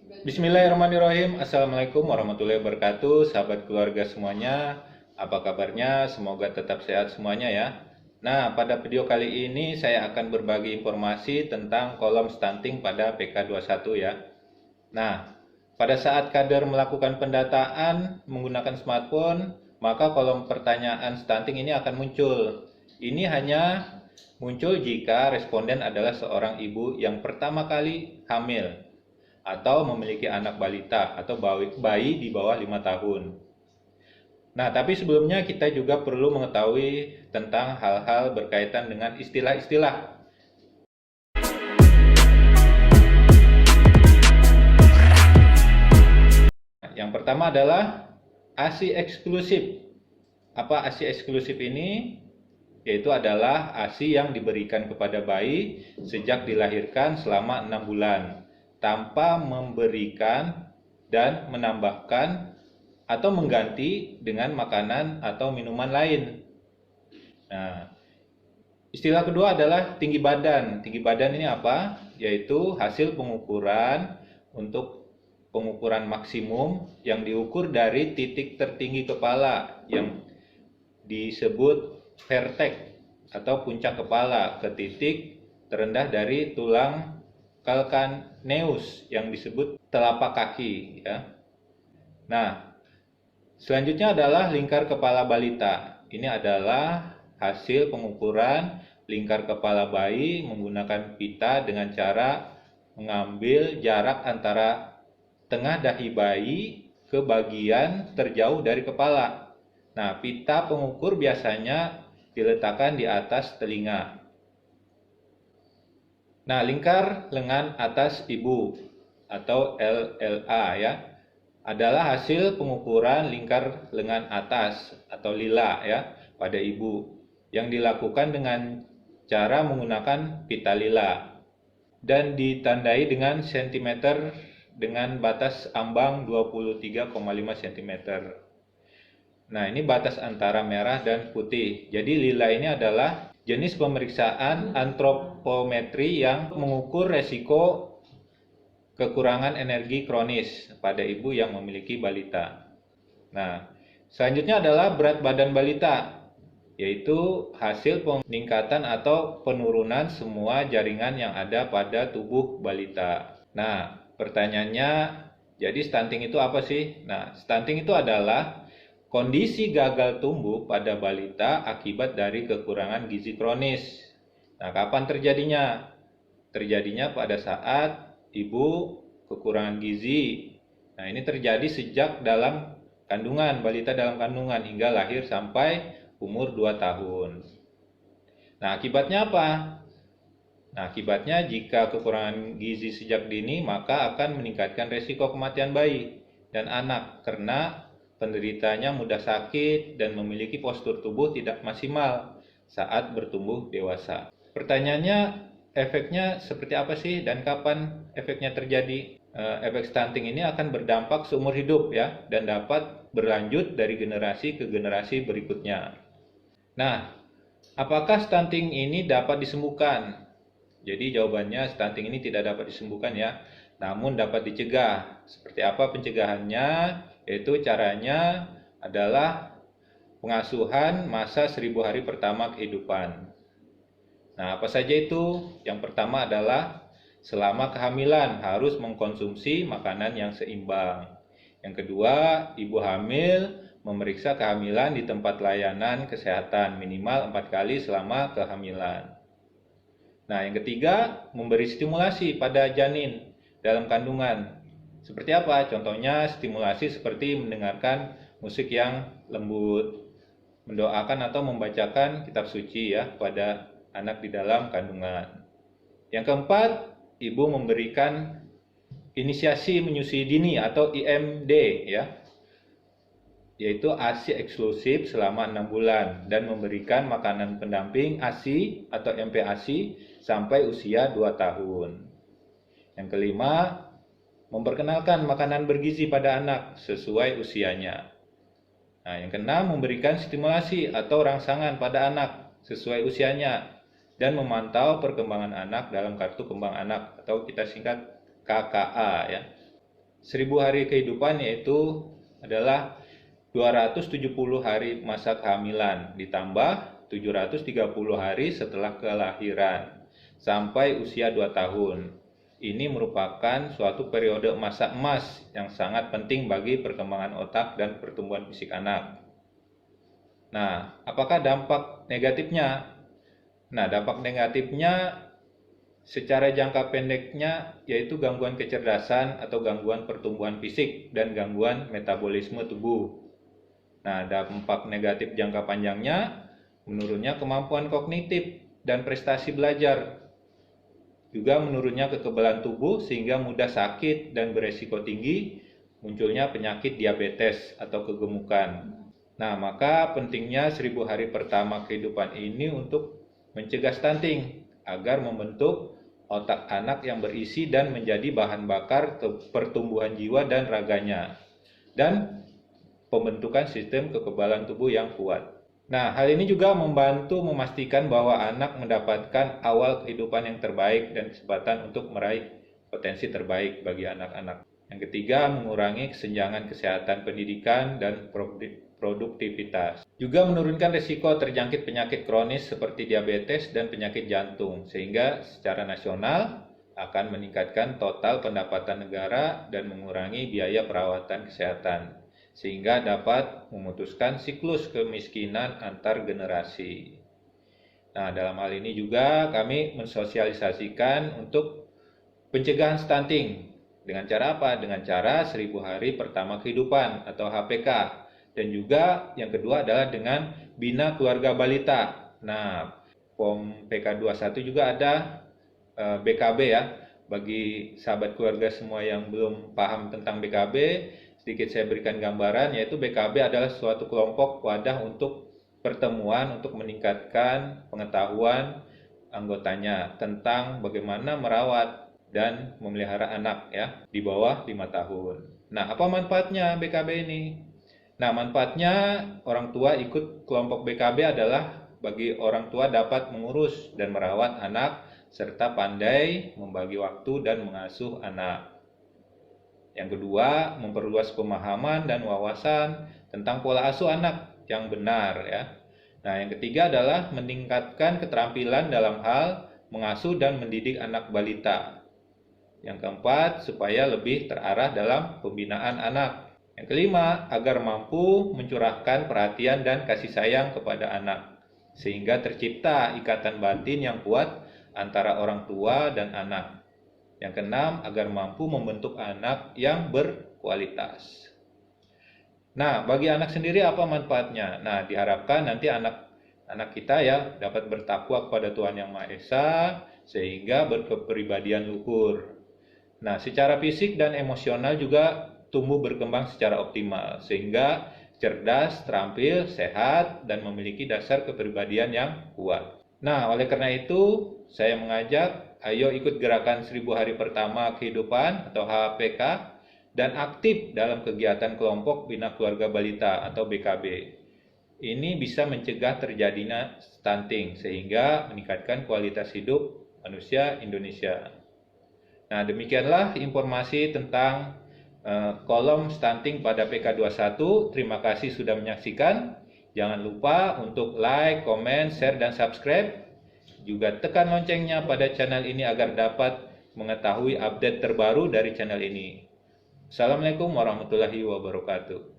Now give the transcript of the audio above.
Bismillahirrahmanirrahim. Assalamualaikum warahmatullahi wabarakatuh. Sahabat keluarga semuanya, apa kabarnya? Semoga tetap sehat semuanya ya. Nah, pada video kali ini saya akan berbagi informasi tentang kolom stunting pada PK21 ya. Nah, pada saat kader melakukan pendataan menggunakan smartphone, maka kolom pertanyaan stunting ini akan muncul. Ini hanya muncul jika responden adalah seorang ibu yang pertama kali hamil atau memiliki anak balita atau bayi di bawah 5 tahun. Nah, tapi sebelumnya kita juga perlu mengetahui tentang hal-hal berkaitan dengan istilah-istilah. Yang pertama adalah ASI eksklusif. Apa ASI eksklusif ini? Yaitu adalah ASI yang diberikan kepada bayi sejak dilahirkan selama 6 bulan tanpa memberikan dan menambahkan atau mengganti dengan makanan atau minuman lain. Nah, istilah kedua adalah tinggi badan. Tinggi badan ini apa? Yaitu hasil pengukuran untuk pengukuran maksimum yang diukur dari titik tertinggi kepala yang disebut vertex atau puncak kepala ke titik terendah dari tulang calcaneus yang disebut telapak kaki ya. Nah, selanjutnya adalah lingkar kepala balita. Ini adalah hasil pengukuran lingkar kepala bayi menggunakan pita dengan cara mengambil jarak antara tengah dahi bayi ke bagian terjauh dari kepala. Nah, pita pengukur biasanya diletakkan di atas telinga. Nah, lingkar lengan atas ibu atau LLA ya adalah hasil pengukuran lingkar lengan atas atau lila ya pada ibu yang dilakukan dengan cara menggunakan pita lila dan ditandai dengan sentimeter dengan batas ambang 23,5 cm. Nah, ini batas antara merah dan putih. Jadi lila ini adalah jenis pemeriksaan antropometri yang mengukur resiko kekurangan energi kronis pada ibu yang memiliki balita. Nah, selanjutnya adalah berat badan balita, yaitu hasil peningkatan atau penurunan semua jaringan yang ada pada tubuh balita. Nah, pertanyaannya, jadi stunting itu apa sih? Nah, stunting itu adalah kondisi gagal tumbuh pada balita akibat dari kekurangan gizi kronis. Nah, kapan terjadinya? Terjadinya pada saat ibu kekurangan gizi. Nah, ini terjadi sejak dalam kandungan, balita dalam kandungan hingga lahir sampai umur 2 tahun. Nah, akibatnya apa? Nah, akibatnya jika kekurangan gizi sejak dini, maka akan meningkatkan resiko kematian bayi dan anak karena penderitanya mudah sakit dan memiliki postur tubuh tidak maksimal saat bertumbuh dewasa. Pertanyaannya, efeknya seperti apa sih dan kapan efeknya terjadi? Efek stunting ini akan berdampak seumur hidup ya dan dapat berlanjut dari generasi ke generasi berikutnya. Nah, apakah stunting ini dapat disembuhkan? Jadi jawabannya stunting ini tidak dapat disembuhkan ya, namun dapat dicegah. Seperti apa pencegahannya? Yaitu caranya adalah pengasuhan masa 1000 hari pertama kehidupan. Nah, apa saja itu? Yang pertama adalah selama kehamilan harus mengkonsumsi makanan yang seimbang. Yang kedua, ibu hamil memeriksa kehamilan di tempat layanan kesehatan minimal 4 kali selama kehamilan. Nah, yang ketiga, memberi stimulasi pada janin dalam kandungan. Seperti apa? Contohnya stimulasi seperti mendengarkan musik yang lembut, mendoakan atau membacakan kitab suci ya pada anak di dalam kandungan. Yang keempat, ibu memberikan inisiasi menyusui dini atau IMD ya, yaitu ASI eksklusif selama 6 bulan dan memberikan makanan pendamping ASI atau MPASI sampai usia 2 tahun. Yang kelima, memperkenalkan makanan bergizi pada anak sesuai usianya. Nah, yang keenam, memberikan stimulasi atau rangsangan pada anak sesuai usianya dan memantau perkembangan anak dalam kartu kembang anak atau kita singkat KKA ya. 1000 hari kehidupan yaitu adalah 270 hari masa kehamilan ditambah 730 hari setelah kelahiran sampai usia 2 tahun. Ini merupakan suatu periode masa emas yang sangat penting bagi perkembangan otak dan pertumbuhan fisik anak. Nah, apakah dampak negatifnya? Nah, dampak negatifnya secara jangka pendeknya yaitu gangguan kecerdasan atau gangguan pertumbuhan fisik dan gangguan metabolisme tubuh. Nah, dampak negatif jangka panjangnya menurunnya kemampuan kognitif dan prestasi belajar. Juga menurunnya kekebalan tubuh sehingga mudah sakit dan beresiko tinggi munculnya penyakit diabetes atau kegemukan. Nah, maka pentingnya 1000 hari pertama kehidupan ini untuk mencegah stunting agar membentuk otak anak yang berisi dan menjadi bahan bakar pertumbuhan jiwa dan raganya dan pembentukan sistem kekebalan tubuh yang kuat. Nah, hal ini juga membantu memastikan bahwa anak mendapatkan awal kehidupan yang terbaik dan kesempatan untuk meraih potensi terbaik bagi anak-anak. Yang ketiga, mengurangi kesenjangan kesehatan pendidikan dan produktivitas. Juga menurunkan risiko terjangkit penyakit kronis seperti diabetes dan penyakit jantung, sehingga secara nasional akan meningkatkan total pendapatan negara dan mengurangi biaya perawatan kesehatan, sehingga dapat memutuskan siklus kemiskinan antar generasi. Nah, dalam hal ini juga kami mensosialisasikan untuk pencegahan stunting. Dengan cara apa? Dengan cara 1000 hari pertama kehidupan atau HPK. Dan juga yang kedua adalah dengan Bina Keluarga Balita. Nah, POM PK21 juga ada BKB ya. Bagi sahabat keluarga semua yang belum paham tentang BKB, sedikit saya berikan gambaran, yaitu BKB adalah suatu kelompok wadah untuk pertemuan untuk meningkatkan pengetahuan anggotanya tentang bagaimana merawat dan memelihara anak ya di bawah 5 tahun. Nah, apa manfaatnya BKB ini? Nah, manfaatnya orang tua ikut kelompok BKB adalah bagi orang tua dapat mengurus dan merawat anak serta pandai membagi waktu dan mengasuh anak. Yang kedua, memperluas pemahaman dan wawasan tentang pola asuh anak yang benar ya. Nah, yang ketiga adalah meningkatkan keterampilan dalam hal mengasuh dan mendidik anak balita. Yang keempat, supaya lebih terarah dalam pembinaan anak. Yang kelima, agar mampu mencurahkan perhatian dan kasih sayang kepada anak, sehingga tercipta ikatan batin yang kuat antara orang tua dan anak. Yang keenam, agar mampu membentuk anak yang berkualitas. Nah, bagi anak sendiri apa manfaatnya? Nah, diharapkan nanti anak kita ya dapat bertakwa kepada Tuhan Yang Maha Esa sehingga berkepribadian luhur. Nah, secara fisik dan emosional juga tumbuh berkembang secara optimal sehingga cerdas, terampil, sehat, dan memiliki dasar kepribadian yang kuat. Nah, oleh karena itu saya mengajak ayo ikut gerakan 1000 hari pertama kehidupan atau HPK dan aktif dalam kegiatan kelompok Bina Keluarga Balita atau BKB. Ini bisa mencegah terjadinya stunting sehingga meningkatkan kualitas hidup manusia Indonesia. Nah, demikianlah informasi tentang kolom stunting pada PK21. Terima kasih sudah menyaksikan. Jangan lupa untuk like, komen, share, dan subscribe. Juga tekan loncengnya pada channel ini agar dapat mengetahui update terbaru dari channel ini. Assalamualaikum warahmatullahi wabarakatuh.